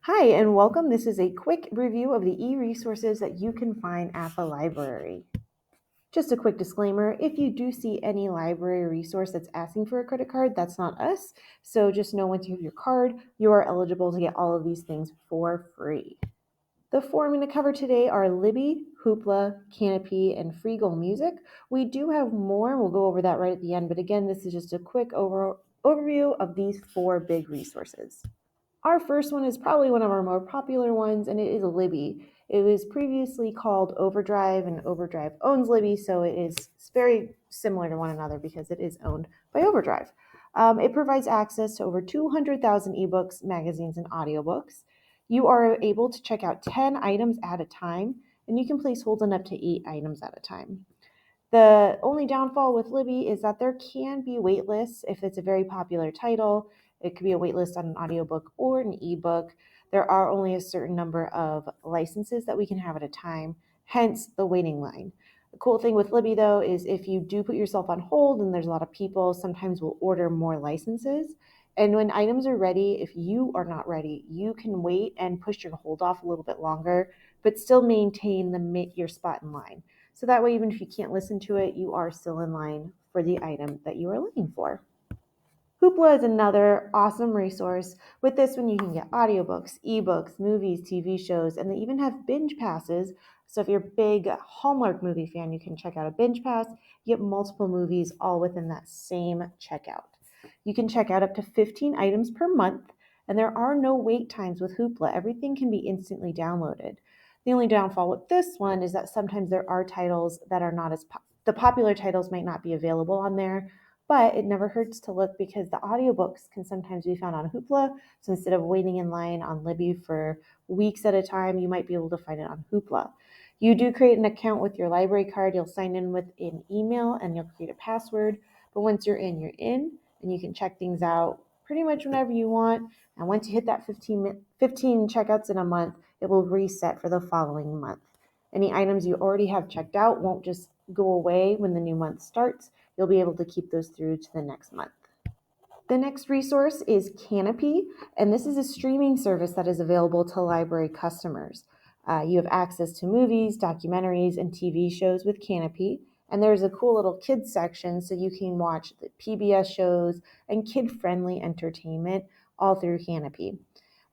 Hi, and welcome. This is a quick review of the e-resources that you can find at the library. Just a quick disclaimer, if you do see any library resource that's asking for a credit card, that's not us. So just know once you have your card, you are eligible to get all of these things for free. The four I'm going to cover today are Libby, Hoopla, Kanopy, and Freegal Music. We do have more, and we'll go over that right at the end. But again, this is just a quick overview of these four big resources. Our first one is probably one of our more popular ones, and it is Libby. It was previously called Overdrive, and Overdrive owns Libby, so it is very similar to one another because it is owned by Overdrive. It provides access to over 200,000 ebooks, magazines, and audiobooks. You are able to check out 10 items at a time, and you can place holds on up to 8 items at a time. The only downfall with Libby is that there can be wait lists if it's a very popular title. It could be a wait list on an audiobook or an ebook. There are only a certain number of licenses that we can have at a time, hence the waiting line. The cool thing with Libby, though, is if you do put yourself on hold and there's a lot of people, sometimes we'll order more licenses. And when items are ready, if you are not ready, you can wait and push your hold off a little bit longer, but still maintain your spot in line. So that way, even if you can't listen to it, you are still in line for the item that you are looking for. Hoopla is another awesome resource. With this one, you can get audiobooks, ebooks, movies, TV shows, and they even have binge passes. So if you're a big Hallmark movie fan, you can check out a binge pass. You get multiple movies all within that same checkout. You can check out up to 15 items per month, and there are no wait times with Hoopla. Everything can be instantly downloaded. The only downfall with this one is that sometimes there are titles that are not the popular titles might not be available on there, but it never hurts to look because the audiobooks can sometimes be found on Hoopla. So instead of waiting in line on Libby for weeks at a time, you might be able to find it on Hoopla. You do create an account with your library card. You'll sign in with an email and you'll create a password. But once you're in, and you can check things out pretty much whenever you want. And once you hit that 15 checkouts in a month, it will reset for the following month. Any items you already have checked out won't just go away when the new month starts. You'll be able to keep those through to the next month. The next resource is Kanopy, and this is a streaming service that is available to library customers. You have access to movies, documentaries, and TV shows with Kanopy, and there's a cool little kids section so you can watch the PBS shows and kid-friendly entertainment all through Kanopy.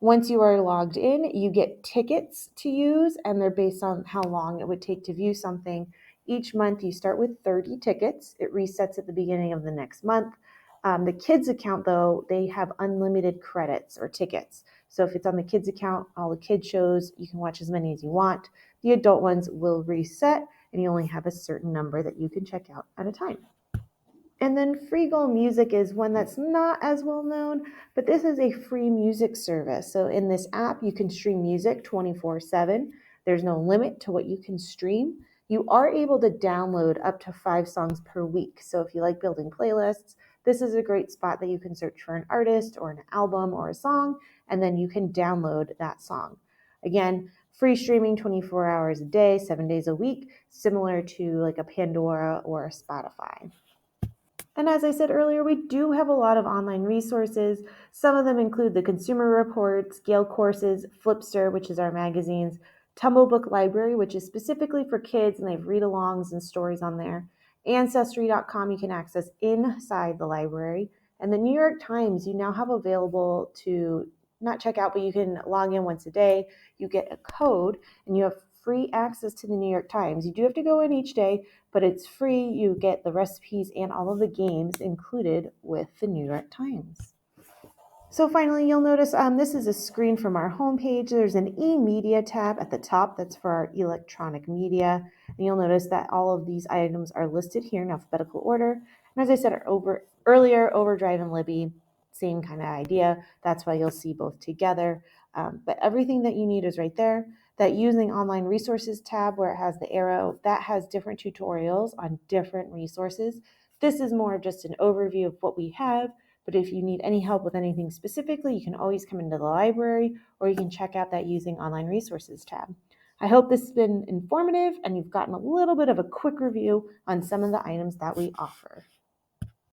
Once you are logged in, you get tickets to use, and they're based on how long it would take to view something. Each month, you start with 30 tickets. It resets at the beginning of the next month. The kids account, though, they have unlimited credits or tickets. So if it's on the kids account, all the kids shows, you can watch as many as you want. The adult ones will reset, and you only have a certain number that you can check out at a time. And then Freegal Music is one that's not as well known, but this is a free music service. So in this app, you can stream music 24/7. There's no limit to what you can stream. You are able to download up to 5 songs per week. So if you like building playlists, this is a great spot that you can search for an artist or an album or a song, and then you can download that song. Again, free streaming 24 hours a day, 7 days a week, similar to like a Pandora or a Spotify. And as I said earlier, we do have a lot of online resources. Some of them include the Consumer Reports, Gale Courses, Flipster, which is our magazines, Tumble Book Library, which is specifically for kids, and they have read-alongs and stories on there. Ancestry.com you can access inside the library. And the New York Times you now have available to not check out, but you can log in once a day. You get a code, and you have free access to the New York Times. You do have to go in each day, but it's free. You get the recipes and all of the games included with the New York Times. So finally, you'll notice this is a screen from our homepage. There's an e-media tab at the top that's for our electronic media. And you'll notice that all of these items are listed here in alphabetical order. And as I said earlier, Overdrive and Libby, same kind of idea. That's why you'll see both together. But everything that you need is right there. That Using Online Resources tab where it has the arrow, that has different tutorials on different resources. This is more of just an overview of what we have, but if you need any help with anything specifically, you can always come into the library or you can check out that Using Online Resources tab. I hope this has been informative and you've gotten a little bit of a quick review on some of the items that we offer.